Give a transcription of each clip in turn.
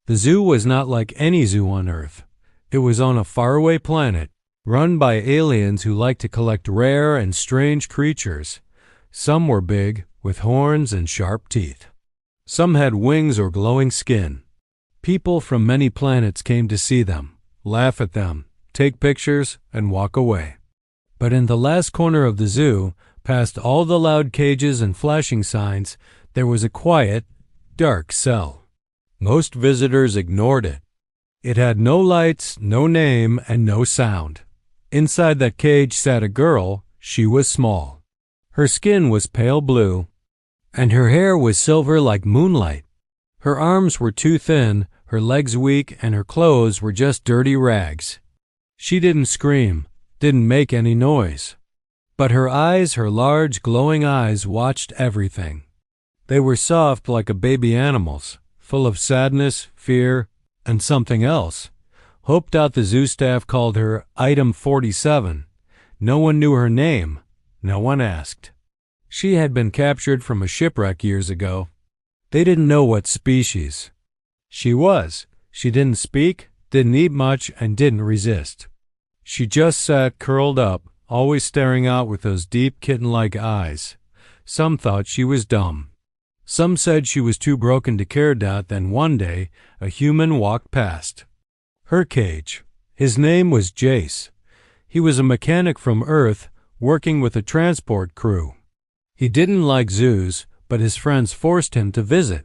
The zoo was not like any zoo on Earth. It was on a faraway planet, run by aliens who liked to collect rare and strange creatures. Some were big, with horns and sharp teeth. Some had wings or glowing skin. People from many planets came to see them, laugh at them, take pictures, and walk away. But in the last corner of the zoo, past all the loud cages and flashing signs, there was a quiet, dark cell. Most visitors ignored it. It had no lights, no name, and no sound. Inside that cage sat a girl. She was small. Her skin was pale blue, and her hair was silver like moonlight. Her arms were too thin, her legs weak, and her clothes were just dirty rags. She didn't scream, didn't make any noise. But her eyes, her large, glowing eyes, watched everything. They were soft like a baby animal's, full of sadness, fear, and something else. Hope. The zoo staff called her Item 47. No one knew her name. No one asked. She had been captured from a shipwreck years ago. They didn't know what species she was. She didn't speak, didn't eat much, and didn't resist. She just sat curled up, always staring out with those deep kitten-like eyes. Some thought she was dumb. Some said she was too broken to care. Then one day, a human walked past her cage. His name was Jace. He was a mechanic from Earth, working with a transport crew. He didn't like zoos, but his friends forced him to visit.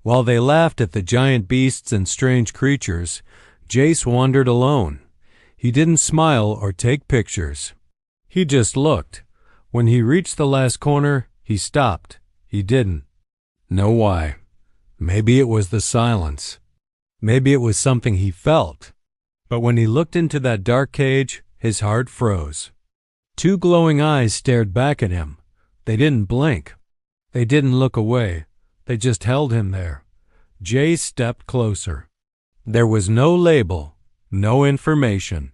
While they laughed at the giant beasts and strange creatures, Jace wandered alone. He didn't smile or take pictures. He just looked. When he reached the last corner, he stopped. He didn't know why. Maybe it was the silence. Maybe it was something he felt. But when he looked into that dark cage, his heart froze. Two glowing eyes stared back at him. They didn't blink. They didn't look away. They just held him there. Jay stepped closer. There was no label, no information.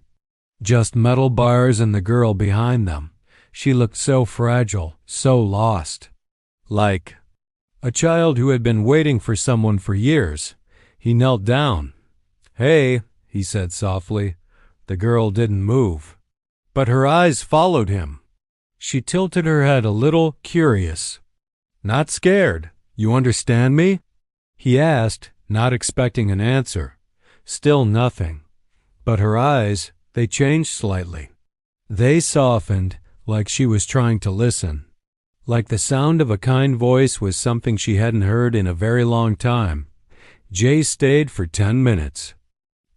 Just metal bars and the girl behind them. She looked so fragile, so lost. Like a child who had been waiting for someone for years. He knelt down. "Hey," he said softly. The girl didn't move. But her eyes followed him. She tilted her head a little, curious. "Not scared? You understand me?" he asked, not expecting an answer. Still nothing. But her eyes, they changed slightly. They softened, like she was trying to listen. Like the sound of a kind voice was something she hadn't heard in a very long time. Jay stayed for 10 minutes.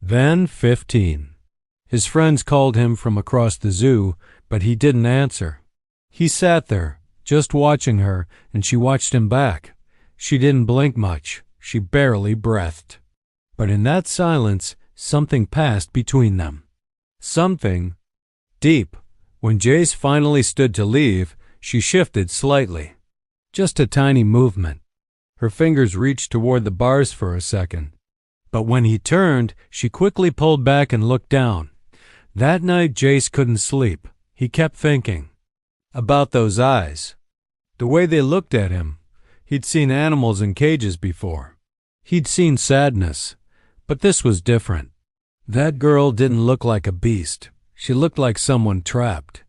Then 15. His friends called him from across the zoo, but he didn't answer. He sat there, just watching her, and she watched him back. She didn't blink much. She barely breathed. But in that silence, something passed between them. Something deep. When Jace finally stood to leave, she shifted slightly. Just a tiny movement. Her fingers reached toward the bars for a second. But when he turned, she quickly pulled back and looked down. That night, Jace couldn't sleep. He kept thinking about those eyes. The way they looked at him. He'd seen animals in cages before. He'd seen sadness. But this was different. That girl didn't look like a beast. She looked like someone trapped.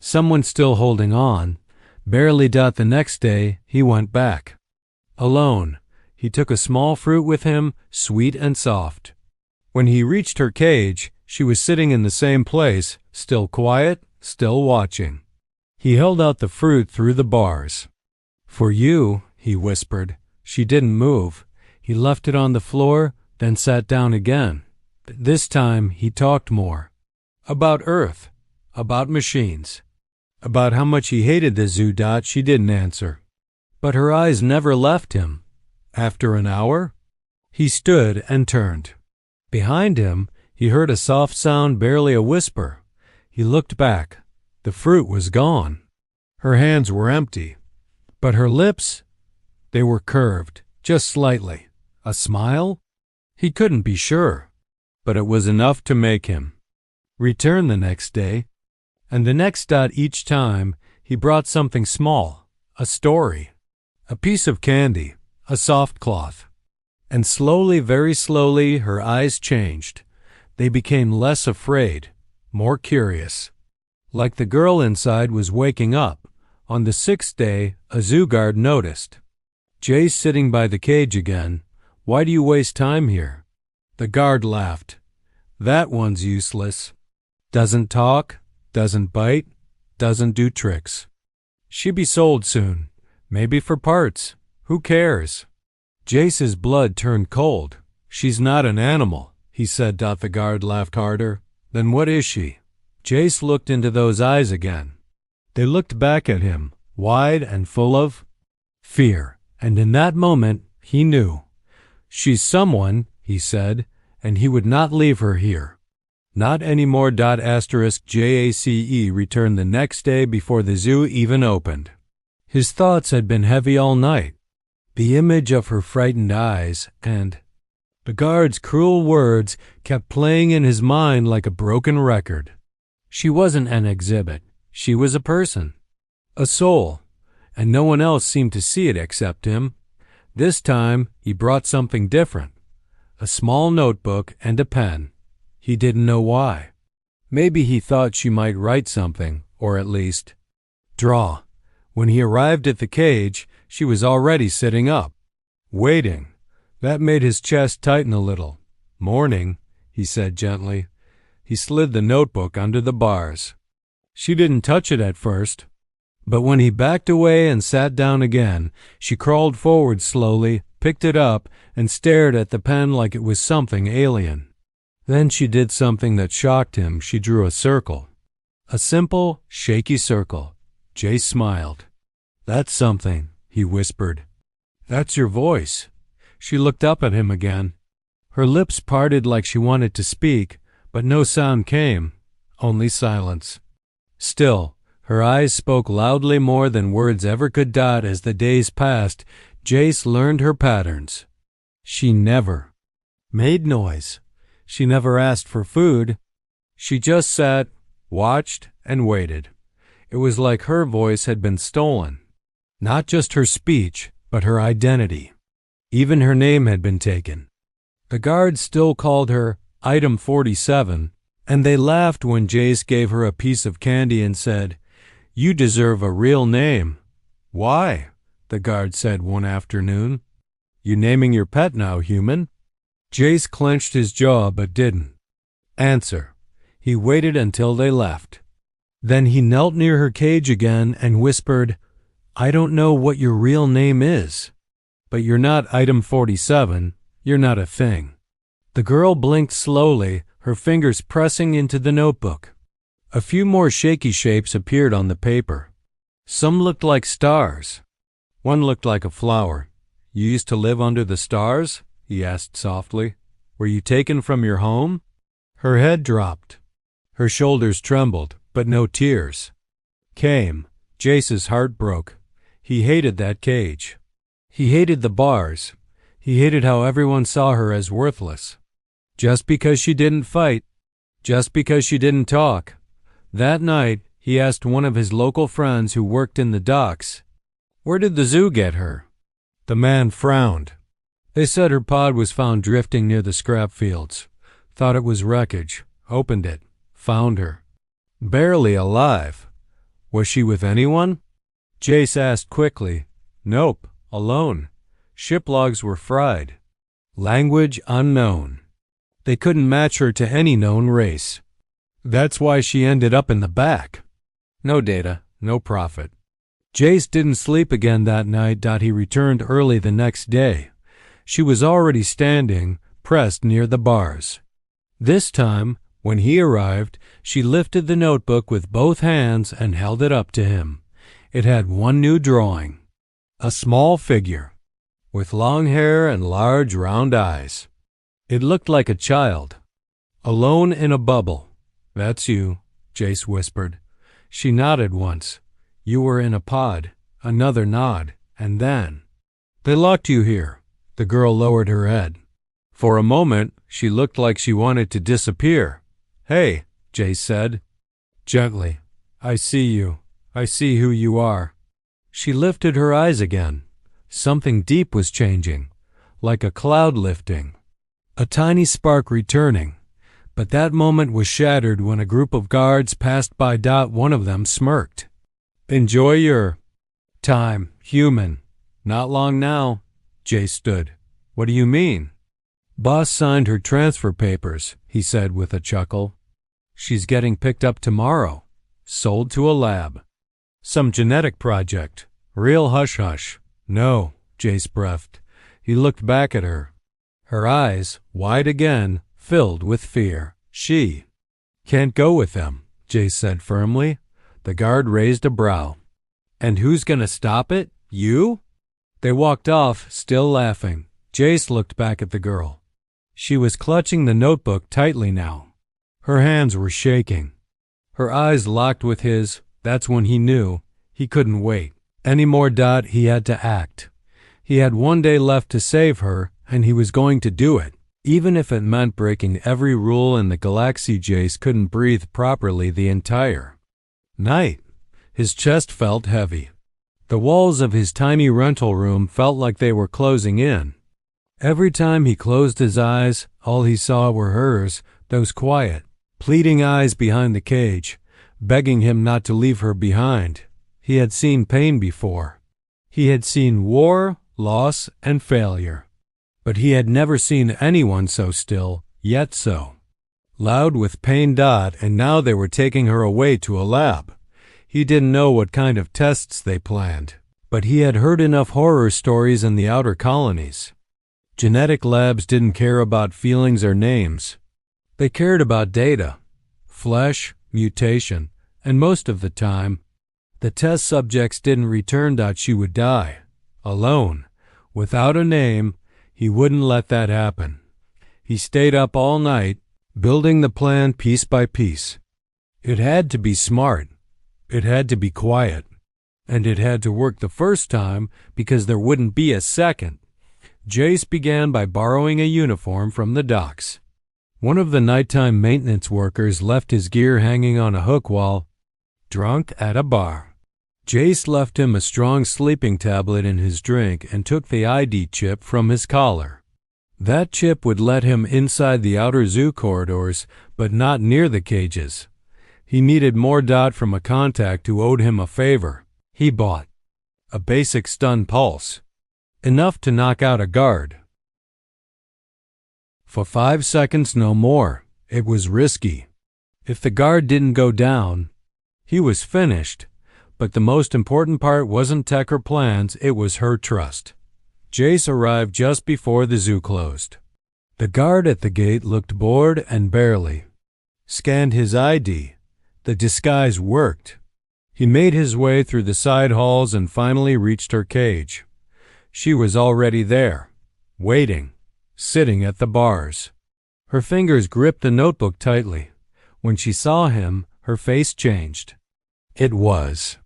Someone still holding on. Barely. The next day, he went back. Alone. He took a small fruit with him, sweet and soft. When he reached her cage, she was sitting in the same place, still quiet, still watching. He held out the fruit through the bars. "For you," he whispered. She didn't move. He left it on the floor, then sat down again. This time he talked more. About Earth, about machines, about how much he hated the zoo. She didn't answer. But her eyes never left him. After an hour, he stood and turned. Behind him, he heard a soft sound, barely a whisper. He looked back. The fruit was gone. Her hands were empty. But her lips, they were curved, just slightly. A smile? He couldn't be sure. But it was enough to make him return the next day. And the next. Each time, he brought something small, a story. A piece of candy, a soft cloth. And slowly, very slowly, her eyes changed. They became less afraid, more curious. Like the girl inside was waking up. On the sixth day, a zoo guard noticed. "Jay's sitting by the cage again. Why do you waste time here?" The guard laughed. "That one's useless. Doesn't talk, doesn't bite, doesn't do tricks. She'll be sold soon, maybe for parts. Who cares?" Jace's blood turned cold. "She's not an animal," he said. The guard laughed harder. "Then what is she?" Jace looked into those eyes again. They looked back at him, wide and full of fear, and in that moment he knew. "She's someone," he said, "and he would not leave her here. Not anymore." JACE returned the next day before the zoo even opened. His thoughts had been heavy all night. The image of her frightened eyes and the guard's cruel words kept playing in his mind like a broken record. She wasn't an exhibit. She was a person, a soul, and no one else seemed to see it except him. This time he brought something different, a small notebook and a pen. He didn't know why. Maybe he thought she might write something, or at least draw. When he arrived at the cage, she was already sitting up, waiting. That made his chest tighten a little. "Morning," he said gently. He slid the notebook under the bars. She didn't touch it at first, but when he backed away and sat down again, she crawled forward slowly, picked it up, and stared at the pen like it was something alien. Then she did something that shocked him. She drew a circle. A simple, shaky circle. Jace smiled. "That's something," he whispered. "That's your voice." She looked up at him again. Her lips parted like she wanted to speak, but no sound came, only silence. Still, her eyes spoke loudly more than words ever could. As the days passed, Jace learned her patterns. She never made noise. She never asked for food. She just sat, watched, and waited. It was like her voice had been stolen. Not just her speech, but her identity. Even her name had been taken. The guards still called her Item 47, and they laughed when Jace gave her a piece of candy and said, "You deserve a real name." "Why?" the guard said one afternoon. "You naming your pet now, human?" Jace clenched his jaw but didn't answer. He waited until they left. Then he knelt near her cage again and whispered, "I don't know what your real name is, but you're not Item 47. You're not a thing." The girl blinked slowly, her fingers pressing into the notebook. A few more shaky shapes appeared on the paper. Some looked like stars. One looked like a flower. "You used to live under the stars?" he asked softly. "Were you taken from your home?" Her head dropped. Her shoulders trembled, but no tears came. Jace's heart broke. He hated that cage. He hated the bars. He hated how everyone saw her as worthless. Just because she didn't fight. Just because she didn't talk. That night, he asked one of his local friends who worked in the docks, "Where did the zoo get her?" The man frowned. "They said her pod was found drifting near the scrap fields. Thought it was wreckage. Opened it. Found her. Barely alive." "Was she with anyone?" Jace asked quickly. "Nope. Alone. Ship logs were fried. Language unknown. They couldn't match her to any known race. That's why she ended up in the back. No data, no profit." Jace didn't sleep again that night. He returned early the next day. She was already standing, pressed near the bars. This time, when he arrived, she lifted the notebook with both hands and held it up to him. It had one new drawing. A small figure, with long hair and large round eyes. It looked like a child. "Alone in a bubble. That's you," Jace whispered. She nodded once. "You were in a pod." Another nod, and then, "They locked you here." The girl lowered her head. For a moment, she looked like she wanted to disappear. "Hey," Jace said, gently. "I see you. I see who you are." She lifted her eyes again. Something deep was changing. like a cloud lifting, a tiny spark returning. But that moment was shattered when a group of guards passed by. One of them smirked. "Enjoy your time, human." "Not long now." Jay stood. "What do you mean?" "Boss signed her transfer papers," he said with a chuckle. "She's getting picked up tomorrow. Sold to a lab. Some genetic project. Real hush-hush." "No," Jace breathed. He looked back at her. Her eyes, wide again, filled with fear. "She can't go with them," Jace said firmly. The guard raised a brow. "And who's gonna stop it? You?" They walked off, still laughing. Jace looked back at the girl. She was clutching the notebook tightly now. Her hands were shaking. Her eyes locked with his. That's when he knew he couldn't wait anymore. He had to act. He had one day left to save her, and he was going to do it, even if it meant breaking every rule in the galaxy. Jace couldn't breathe properly the entire night. His chest felt heavy. The walls of his tiny rental room felt like they were closing in. Every time he closed his eyes, all he saw were hers, those quiet, pleading eyes behind the cage, begging him not to leave her behind. He had seen pain before. He had seen war, loss, and failure. But he had never seen anyone so still, yet so loud with pain. And now they were taking her away to a lab. He didn't know what kind of tests they planned, but he had heard enough horror stories in the outer colonies. Genetic labs didn't care about feelings or names. They cared about data, flesh, mutation, and most of the time, the test subjects didn't return. She would die, alone, without a name. He wouldn't let that happen. He stayed up all night, building the plan piece by piece. It had to be smart. It had to be quiet. And it had to work the first time because there wouldn't be a second. Jace began by borrowing a uniform from the docks. One of the nighttime maintenance workers left his gear hanging on a hook while drunk at a bar. Jace left him a strong sleeping tablet in his drink and took the ID chip from his collar. That chip would let him inside the outer zoo corridors, but not near the cages. He needed more. From a contact who owed him a favor. He bought a basic stun pulse, enough to knock out a guard. For 5 seconds, no more. It was risky. If the guard didn't go down, he was finished. But the most important part wasn't tech or plans, it was her trust. Jace arrived just before the zoo closed. The guard at the gate looked bored and barely scanned his ID. The disguise worked. He made his way through the side halls and finally reached her cage. She was already there, waiting, sitting at the bars. Her fingers gripped the notebook tightly. When she saw him, her face changed. It was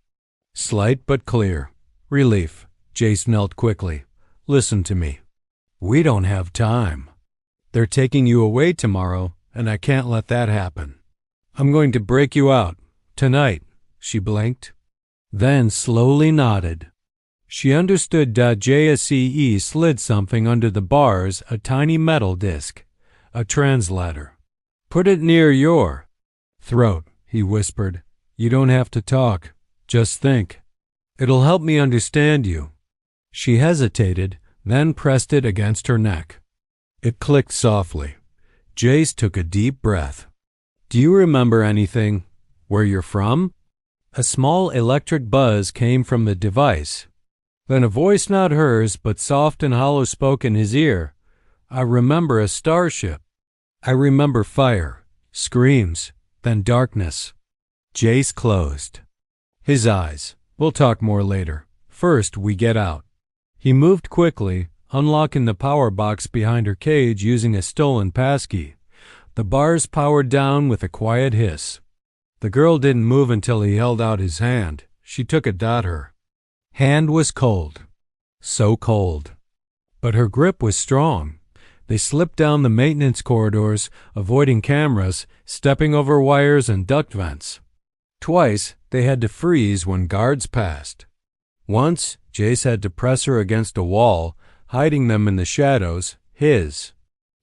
slight but clear. Relief. Jace knelt quickly. "Listen to me. We don't have time. They're taking you away tomorrow, and I can't let that happen. I'm going to break you out. Tonight." She blinked, then slowly nodded. She understood. Jace slid something under the bars, a tiny metal disc, a translator. "Put it near your throat," he whispered. "You don't have to talk. Just think. It'll help me understand you." She hesitated, then pressed it against her neck. It clicked softly. Jace took a deep breath. "Do you remember anything? Where you're from?" A small electric buzz came from the device. Then a voice, not hers, but soft and hollow, spoke in his ear. "I remember a starship. I remember fire, screams, then darkness." Jace closed his eyes. "We'll talk more later. First, we get out." He moved quickly, unlocking the power box behind her cage using a stolen passkey. The bars powered down with a quiet hiss. The girl didn't move until he held out his hand. She took it. Her hand was cold. So cold. But her grip was strong. They slipped down the maintenance corridors, avoiding cameras, stepping over wires and duct vents. Twice, they had to freeze when guards passed. Once, Jace had to press her against a wall, hiding them in the shadows, his.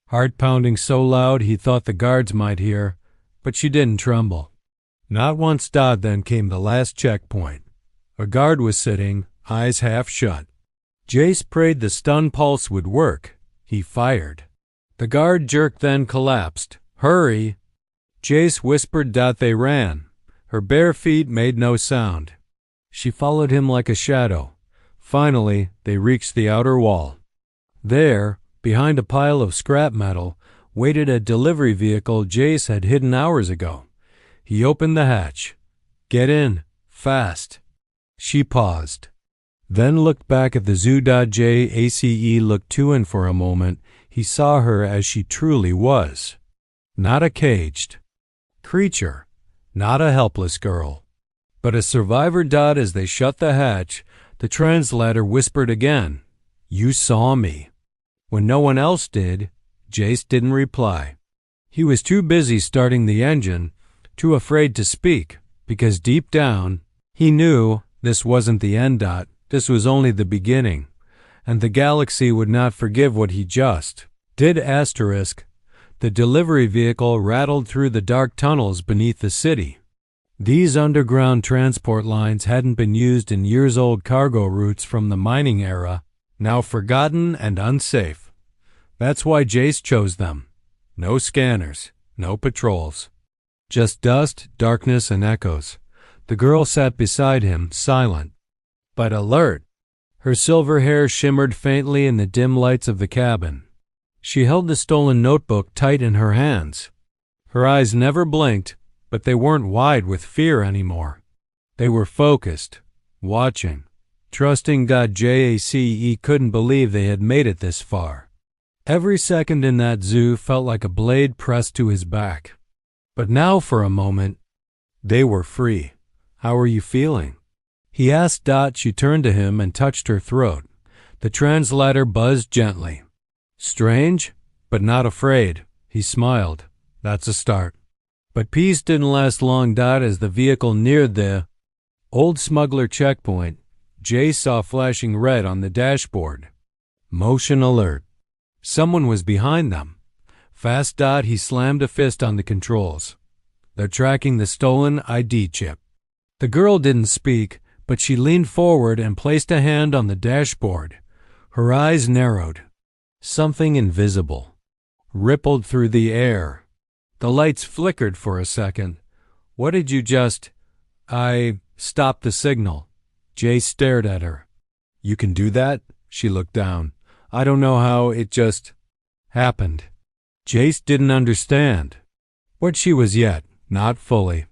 Heart pounding so loud he thought the guards might hear, but she didn't tremble. Not once. Then came the last checkpoint. A guard was sitting, eyes half shut. Jace prayed the stun pulse would work. He fired. The guard jerked, then collapsed. Hurry! Jace whispered. They ran. Her bare feet made no sound. She followed him like a shadow. Finally, they reached the outer wall. There, behind a pile of scrap metal, waited a delivery vehicle Jace had hidden hours ago. He opened the hatch. Get in, fast. She paused, then looked back at the zoo. Jace looked too, and for a moment he saw her as she truly was. Not a caged creature, not a helpless girl, but a survivor. As they shut the hatch, the translator whispered again, "You saw me." When no one else did, Jace didn't reply. He was too busy starting the engine, too afraid to speak, because deep down, he knew this wasn't the end. This was only the beginning, and the galaxy would not forgive what he just did. The delivery vehicle rattled through the dark tunnels beneath the city. These underground transport lines hadn't been used in years-old cargo routes from the mining era, now forgotten and unsafe. That's why Jace chose them. No scanners, no patrols. Just dust, darkness, and echoes. The girl sat beside him, silent, but alert. Her silver hair shimmered faintly in the dim lights of the cabin. She held the stolen notebook tight in her hands. Her eyes never blinked, but they weren't wide with fear anymore. They were focused, watching, trusting. Jace couldn't believe they had made it this far. Every second in that zoo felt like a blade pressed to his back. But now, for a moment, they were free. "How are you feeling?" he asked. She turned to him and touched her throat. The translator buzzed gently. "Strange, but not afraid." He smiled. "That's a start." But peace didn't last long. As the vehicle neared the old smuggler checkpoint, Jay saw flashing red on the dashboard. Motion alert. Someone was behind them. Fast. He slammed a fist on the controls. They're tracking the stolen ID chip. The girl didn't speak, but she leaned forward and placed a hand on the dashboard. Her eyes narrowed. Something invisible rippled through the air. The lights flickered for a second. "What did you just—" "I stopped the signal." Jay stared at her. "You can do that?" She looked down. "I don't know how, it just happened." Jace didn't understand what she was yet, not fully.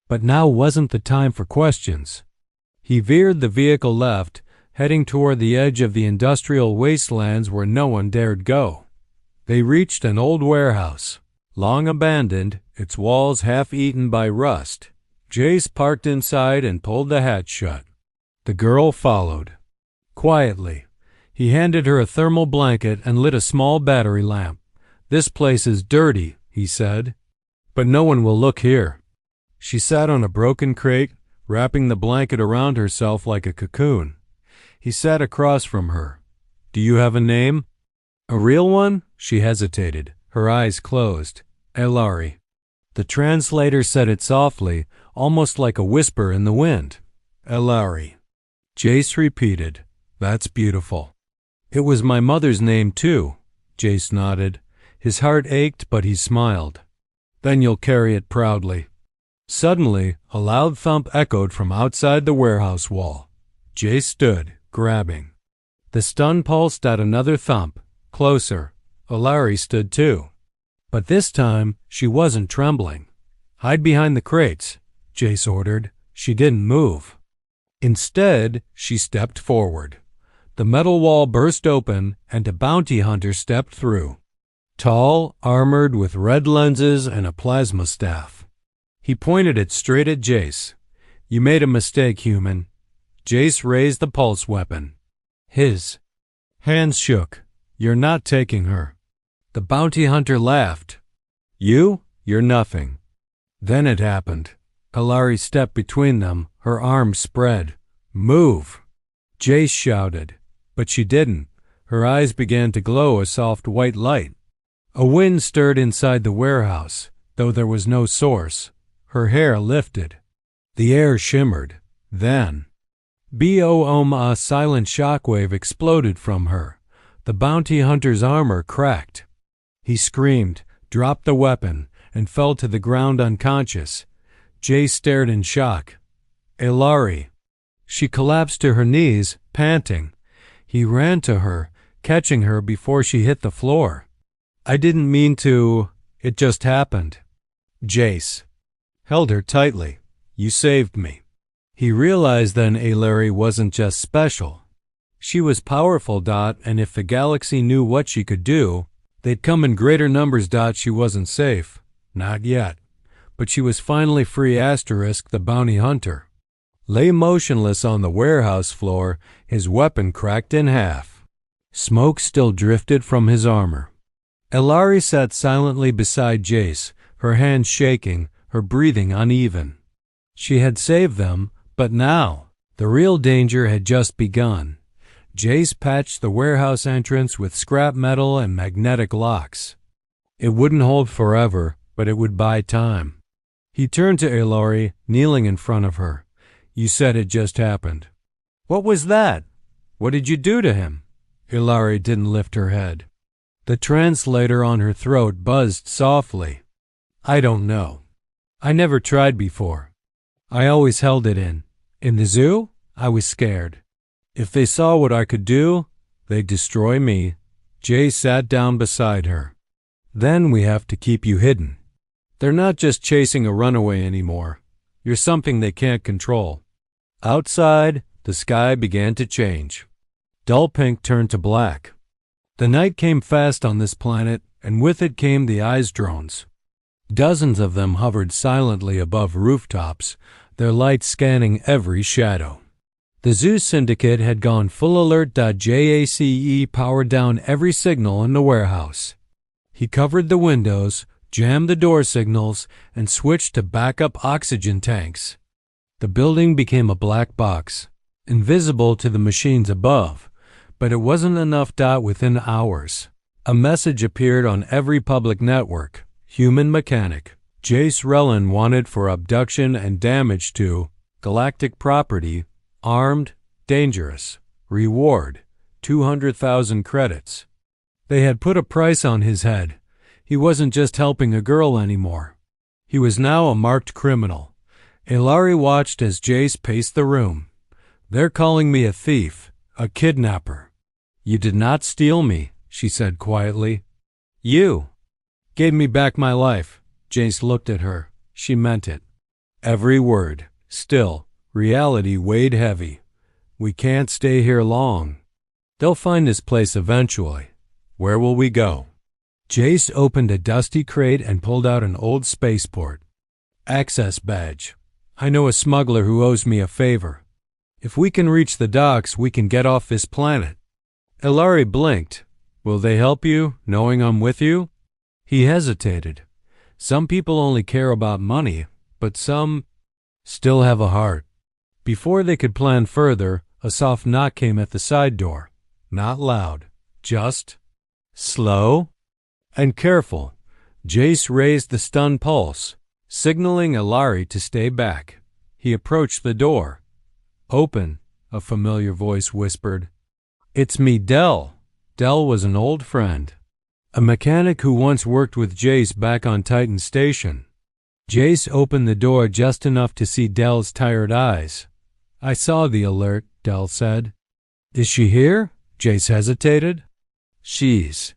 But now wasn't the time for questions. He veered the vehicle left, heading toward the edge of the industrial wastelands where no one dared go. They reached an old warehouse, long abandoned, its walls half-eaten by rust. Jace parked inside and pulled the hatch shut. The girl followed. Quietly, he handed her a thermal blanket and lit a small battery lamp. "This place is dirty," he said, "but no one will look here." She sat on a broken crate, wrapping the blanket around herself like a cocoon. He sat across from her. "Do you have a name?" "A real one?" She hesitated, her eyes closed. "Elari." The translator said it softly, almost like a whisper in the wind. "Elari." Jace repeated, "That's beautiful." "It was my mother's name, too." Jace nodded. His heart ached, but he smiled. "Then you'll carry it proudly." Suddenly, a loud thump echoed from outside the warehouse wall. Jace stood, grabbing. The stun pulsed at another thump. Closer. Elari stood too. But this time, she wasn't trembling. "Hide behind the crates," Jace ordered. She didn't move. Instead, she stepped forward. The metal wall burst open, and a bounty hunter stepped through. Tall, armored, with red lenses and a plasma staff. He pointed it straight at Jace. "You made a mistake, human." Jace raised the pulse weapon. His hands shook. "You're not taking her." The bounty hunter laughed. "You? You're nothing." Then it happened. Elari stepped between them, her arms spread. "Move!" Jace shouted, but she didn't. Her eyes began to glow a soft white light. A wind stirred inside the warehouse, though there was no source. Her hair lifted. The air shimmered. Then, boom! A silent shockwave exploded from her. The bounty hunter's armor cracked. He screamed, dropped the weapon, and fell to the ground unconscious. Jay stared in shock. Ilari. She collapsed to her knees, panting. He ran to her, catching her before she hit the floor. I didn't mean to. It just happened. Jace held her tightly. You saved me. He realized then Ilari wasn't just special. She was powerful. And if the galaxy knew what she could do, they'd come in greater numbers. She wasn't safe. Not yet. But she was finally free. The bounty hunter lay motionless on the warehouse floor, his weapon cracked in half. Smoke still drifted from his armor. Ilari sat silently beside Jace, her hands shaking, her breathing uneven. She had saved them, but now the real danger had just begun. Jace patched the warehouse entrance with scrap metal and magnetic locks. It wouldn't hold forever, but it would buy time. He turned to Ilari, kneeling in front of her. You said it just happened. What was that? What did you do to him? Ilari didn't lift her head. The translator on her throat buzzed softly. I don't know. I never tried before. I always held it in. In the zoo, I was scared. If they saw what I could do, they'd destroy me. Jay sat down beside her. Then we have to keep you hidden. They're not just chasing a runaway anymore. You're something they can't control. Outside, the sky began to change. Dull pink turned to black. The night came fast on this planet, and with it came the eyes drones. Dozens of them hovered silently above rooftops, their lights scanning every shadow. The zoo syndicate had gone full alert. JACE powered down every signal in the warehouse. He covered the windows, jammed the door signals, and switched to backup oxygen tanks. The building became a black box, invisible to the machines above, but it wasn't enough. Within hours, a message appeared on every public network. Human mechanic, Jace Relin wanted for abduction and damage to galactic property, armed, dangerous, reward, 200,000 credits. They had put a price on his head. He wasn't just helping a girl anymore. He was now a marked criminal. Ilari watched as Jace paced the room. They're calling me a thief, a kidnapper. You did not steal me, she said quietly. You gave me back my life. Jace looked at her. She meant it. Every word. Still, reality weighed heavy. We can't stay here long. They'll find this place eventually. Where will we go? Jace opened a dusty crate and pulled out an old spaceport. Access badge. I know a smuggler who owes me a favor. If we can reach the docks, we can get off this planet. Ilari blinked. Will they help you, knowing I'm with you? He hesitated. Some people only care about money, but some still have a heart. Before they could plan further, a soft knock came at the side door. Not loud, just slow and careful. Jace raised the stunned pulse, signaling Ilari to stay back. He approached the door. Open, a familiar voice whispered. It's me, Del. Del was an old friend, a mechanic who once worked with Jace back on Titan Station. Jace opened the door just enough to see Del's tired eyes. I saw the alert, Del said. Is she here? Jace hesitated. She's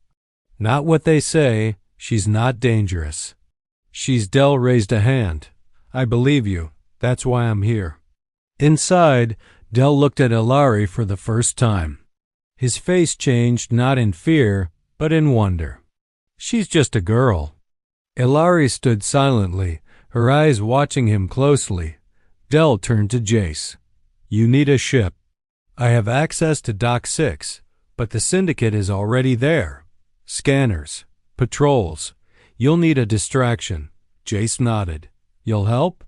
not what they say. She's not dangerous. Del raised a hand. I believe you. That's why I'm here. Inside, Del looked at Ilari for the first time. His face changed not in fear, but in wonder. She's just a girl. Ilari stood silently, her eyes watching him closely. Del turned to Jace. You need a ship. I have access to Dock 6, but the syndicate is already there. Scanners, patrols. You'll need a distraction. Jace nodded. You'll help?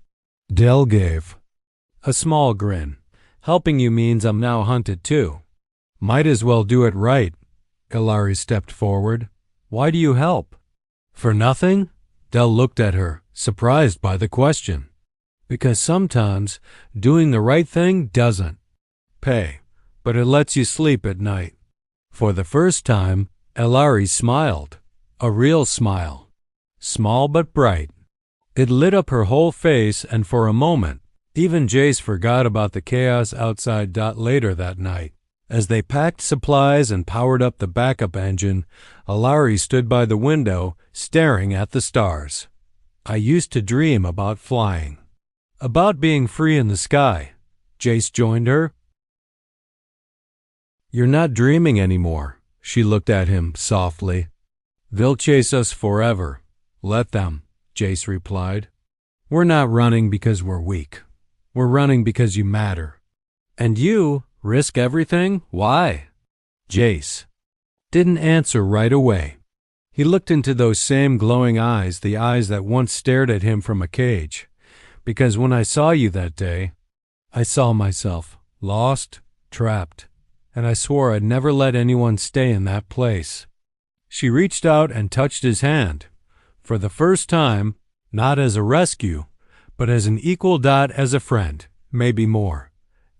Del gave a small grin. Helping you means I'm now hunted too. Might as well do it right. Ilari stepped forward. Why do you help? For nothing? Del looked at her, surprised by the question. Because sometimes doing the right thing doesn't pay, but it lets you sleep at night. For the first time, Ilari smiled. A real smile. Small but bright. It lit up her whole face, and for a moment, even Jace forgot about the chaos outside. Later that night, as they packed supplies and powered up the backup engine, Ilari stood by the window, staring at the stars. I used to dream about flying. About being free in the sky. Jace joined her. You're not dreaming anymore, she looked at him softly. They'll chase us forever. Let them, Jace replied. We're not running because we're weak. We're running because you matter. And you risk everything? Why? Jace didn't answer right away. He looked into those same glowing eyes, the eyes that once stared at him from a cage. Because when I saw you that day, I saw myself lost, trapped, and I swore I'd never let anyone stay in that place. She reached out and touched his hand. For the first time, not as a rescue, but as an equal. As a friend, maybe more.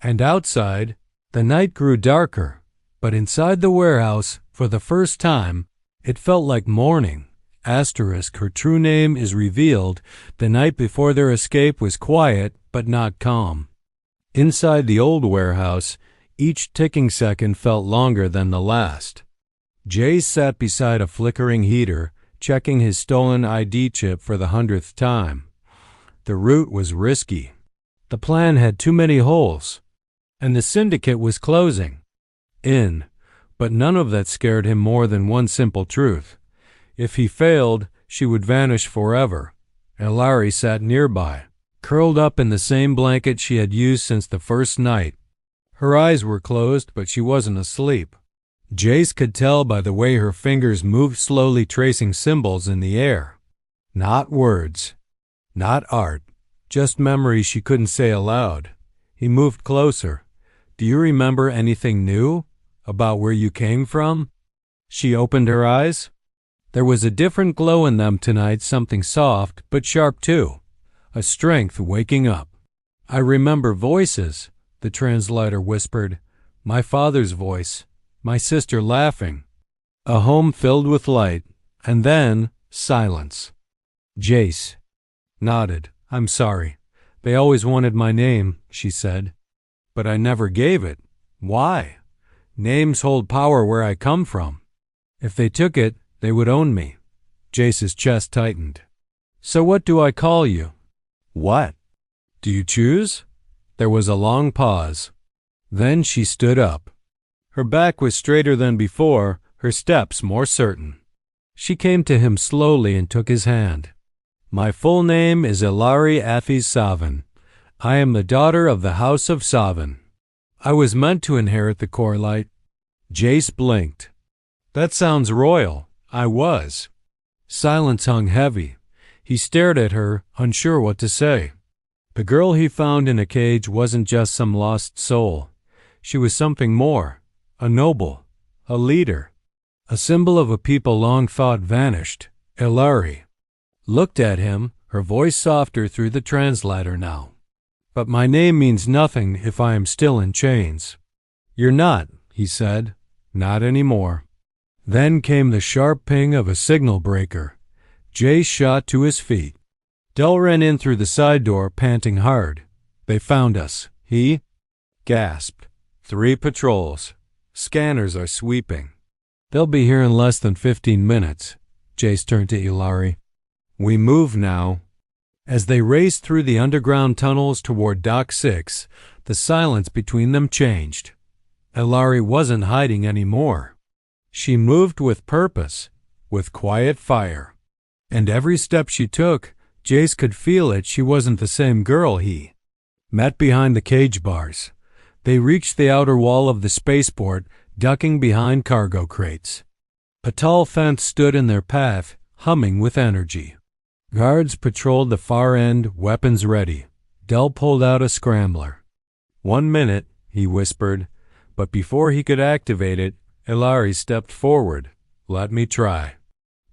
And outside, the night grew darker, but inside the warehouse, for the first time, it felt like morning. Asterisk, her true name is revealed. The night before their escape was quiet, but not calm. Inside the old warehouse, each ticking second felt longer than the last. Jace sat beside a flickering heater, checking his stolen ID chip for the 100th time. The route was risky. The plan had too many holes, and the syndicate was closing in. But none of that scared him more than one simple truth. If he failed, she would vanish forever. Ilari sat nearby, curled up in the same blanket she had used since the first night. Her eyes were closed, but she wasn't asleep. Jace could tell by the way her fingers moved slowly, tracing symbols in the air. Not words, not art, just memories she couldn't say aloud. He moved closer. Do you remember anything new? About where you came from? She opened her eyes. There was a different glow in them tonight, something soft but sharp too. A strength waking up. I remember voices, the translator whispered. My father's voice, my sister laughing. A home filled with light, and then silence. Jace nodded. I'm sorry. They always wanted my name, she said. But I never gave it. Why? Names hold power where I come from. If they took it, they would own me. Jace's chest tightened. So what do I call you? What? Do you choose? There was a long pause. Then she stood up. Her back was straighter than before, her steps more certain. She came to him slowly and took his hand. My full name is Ilari Athis Savin. I am the daughter of the House of Savin. I was meant to inherit the core light. Jace blinked. That sounds royal. I was. Silence hung heavy. He stared at her, unsure what to say. The girl he found in a cage wasn't just some lost soul. She was something more. A noble. A leader. A symbol of a people long thought vanished. Ilari looked at him, her voice softer through the translator now. But my name means nothing if I am still in chains. You're not, he said. Not anymore. Then came the sharp ping of a signal breaker. Jace shot to his feet. Del ran in through the side door, panting hard. They found us. He gasped. 3 patrols. Scanners are sweeping. They'll be here in less than 15 minutes. Jace turned to Ilari. We move now. As they raced through the underground tunnels toward Dock 6, the silence between them changed. Ilari wasn't hiding anymore. She moved with purpose, with quiet fire. And every step she took, Jace could feel it. She wasn't the same girl he met behind the cage bars. They reached the outer wall of the spaceport, ducking behind cargo crates. A tall fence stood in their path, humming with energy. Guards patrolled the far end, weapons ready. Del pulled out a scrambler. 1 minute, he whispered, but before he could activate it, Ilari stepped forward. Let me try.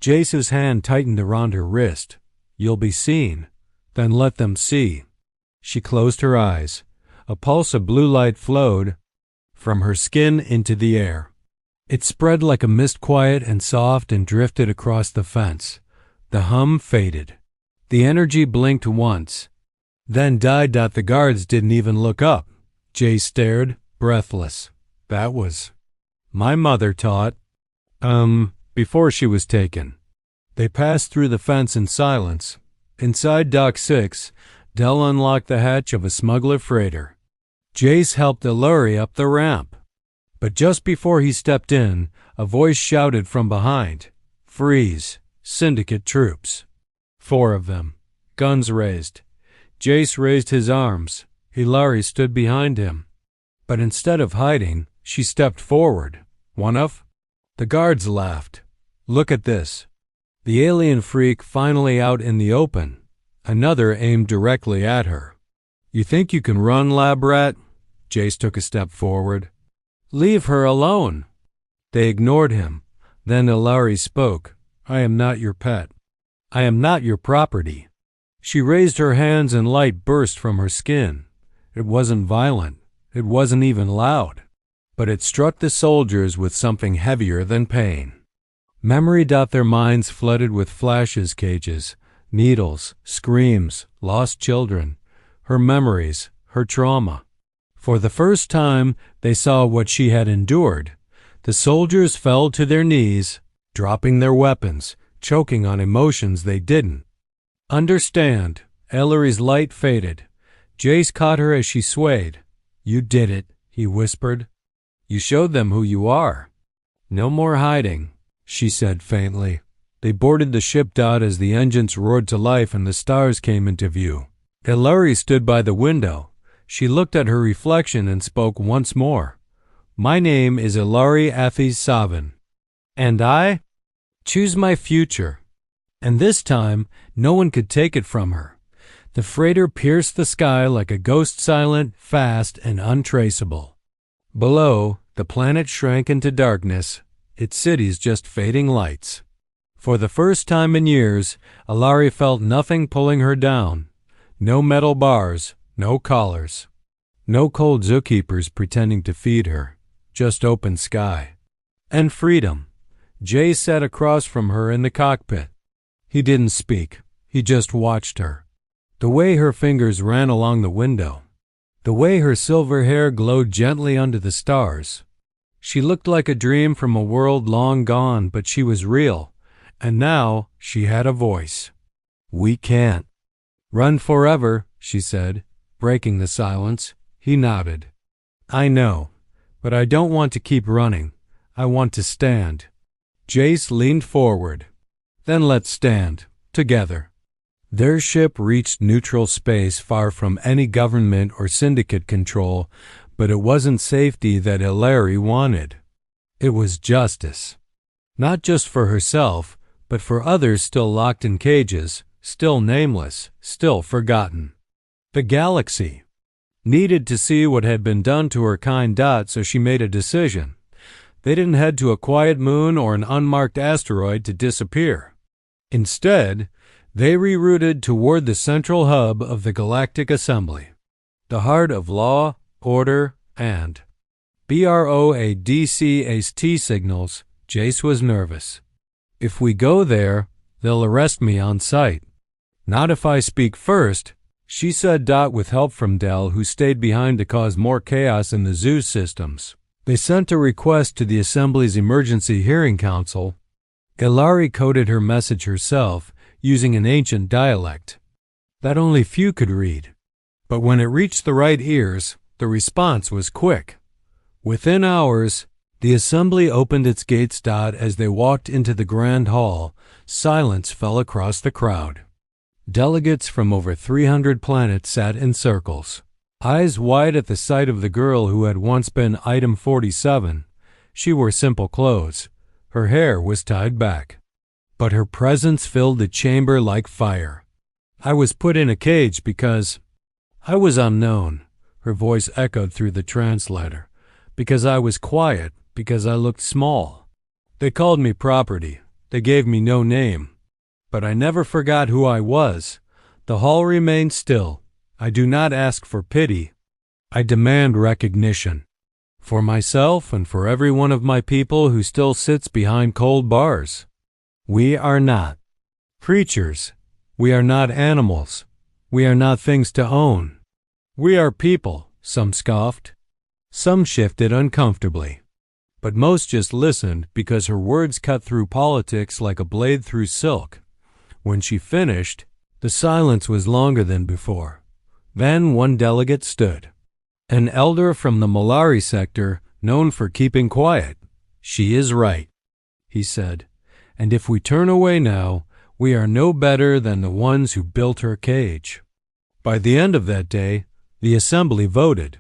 Jace's hand tightened around her wrist. You'll be seen. Then let them see. She closed her eyes. A pulse of blue light flowed from her skin into the air. It spread like a mist, quiet and soft, and drifted across the fence. The hum faded. The energy blinked once, then died. The guards didn't even look up. Jace stared, breathless. That was my mother taught. Before she was taken. They passed through the fence in silence. Inside Dock 6, Del unlocked the hatch of a smuggler freighter. Jace helped Ilari up the ramp. But just before he stepped in, a voice shouted from behind, "Freeze! Syndicate troops." 4 of them, guns raised. Jace raised his arms. Ilari stood behind him. But instead of hiding, she stepped forward. One of the guards laughed. Look at this. The alien freak finally out in the open. Another aimed directly at her. You think you can run, lab rat? Jace took a step forward. Leave her alone. They ignored him. Then Ilari spoke. I am not your pet. I am not your property. She raised her hands and light burst from her skin. It wasn't violent. It wasn't even loud. But it struck the soldiers with something heavier than pain. Memory. Their minds flooded with flashes, cages, needles, screams, lost children. Her memories, her trauma. For the first time, they saw what she had endured. The soldiers fell to their knees, dropping their weapons, choking on emotions they didn't understand. Ilari's light faded. Jace caught her as she swayed. You did it, he whispered. You showed them who you are. No more hiding, she said faintly. They boarded the ship. As the engines roared to life and the stars came into view. Ilari stood by the window. She looked at her reflection and spoke once more. My name is Ilari Athis Savin, and I choose my future. And this time, no one could take it from her. The freighter pierced the sky like a ghost, silent, fast, and untraceable. Below, the planet shrank into darkness, its cities just fading lights. For the first time in years, Ilari felt nothing pulling her down. No metal bars, no collars. No cold zookeepers pretending to feed her. Just open sky. And freedom. Jay sat across from her in the cockpit. He didn't speak. He just watched her. The way her fingers ran along the window. The way her silver hair glowed gently under the stars. She looked like a dream from a world long gone, but she was real. And now she had a voice. We can't run forever, she said, breaking the silence. He nodded. I know, but I don't want to keep running. I want to stand. Jace leaned forward. Then let's stand, together. Their ship reached neutral space, far from any government or syndicate control, but it wasn't safety that Ilari wanted. It was justice. Not just for herself, but for others still locked in cages, still nameless, still forgotten. The galaxy needed to see what had been done to her kind. So she made a decision. They didn't head to a quiet moon or an unmarked asteroid to disappear. Instead, they rerouted toward the central hub of the Galactic Assembly, the heart of law, order, and BROADCAST signals. Jace was nervous. If we go there, they'll arrest me on sight. Not if I speak first, she said. With help from Del, who stayed behind to cause more chaos in the zoo systems. They sent a request to the Assembly's Emergency Hearing Council. Ilari coded her message herself, using an ancient dialect that only few could read. But when it reached the right ears, the response was quick. Within hours, the Assembly opened its gates. As they walked into the Grand Hall, silence fell across the crowd. Delegates from over 300 planets sat in circles, eyes wide at the sight of the girl who had once been Item 47. She wore simple clothes. Her hair was tied back. But her presence filled the chamber like fire. I was put in a cage because I was unknown, her voice echoed through the translator. Because I was quiet, because I looked small. They called me property. They gave me no name. But I never forgot who I was. The hall remained still. I do not ask for pity. I demand recognition. For myself and for every one of my people who still sits behind cold bars. We are not creatures. We are not animals. We are not things to own. We are people, some scoffed. Some shifted uncomfortably. But most just listened because her words cut through politics like a blade through silk. When she finished, the silence was longer than before. Then one delegate stood. An elder from the Malari sector, known for keeping quiet. She is right, he said. And if we turn away now, we are no better than the ones who built her cage. By the end of that day, the assembly voted.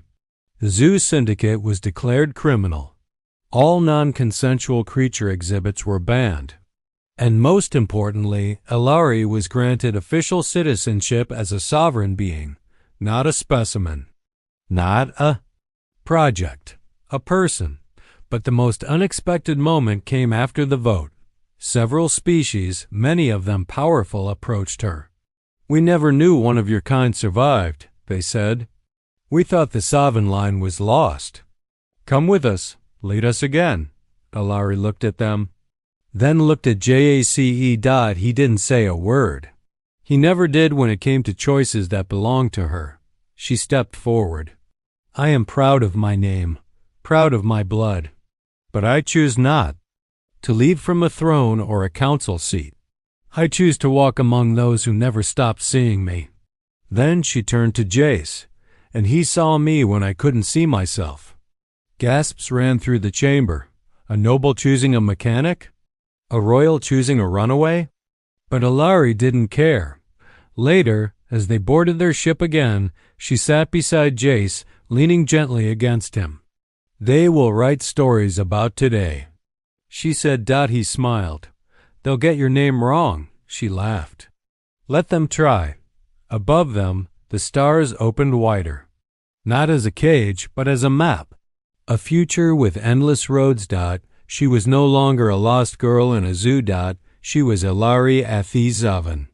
The zoo syndicate was declared criminal. All non-consensual creature exhibits were banned. And most importantly, Elari was granted official citizenship as a sovereign being, not a specimen, not a project, a person. But the most unexpected moment came after the vote. Several species, many of them powerful, approached her. We never knew one of your kind survived, they said. We thought the Savan line was lost. Come with us, lead us again. Elari looked at them. Then looked at Jace. He didn't say a word. He never did when it came to choices that belonged to her. She stepped forward. I am proud of my name, proud of my blood. But I choose not to lead from a throne or a council seat. I choose to walk among those who never stopped seeing me. Then she turned to Jace, and he saw me when I couldn't see myself. Gasps ran through the chamber. A noble choosing a mechanic? A royal choosing a runaway? But Elari didn't care. Later, as they boarded their ship again, she sat beside Jace, leaning gently against him. They will write stories about today, she said. He smiled. They'll get your name wrong, she laughed. Let them try. Above them, the stars opened wider. Not as a cage, but as a map. A future with endless roads. She was no longer a lost girl in a zoo. She was Elari Athizavan.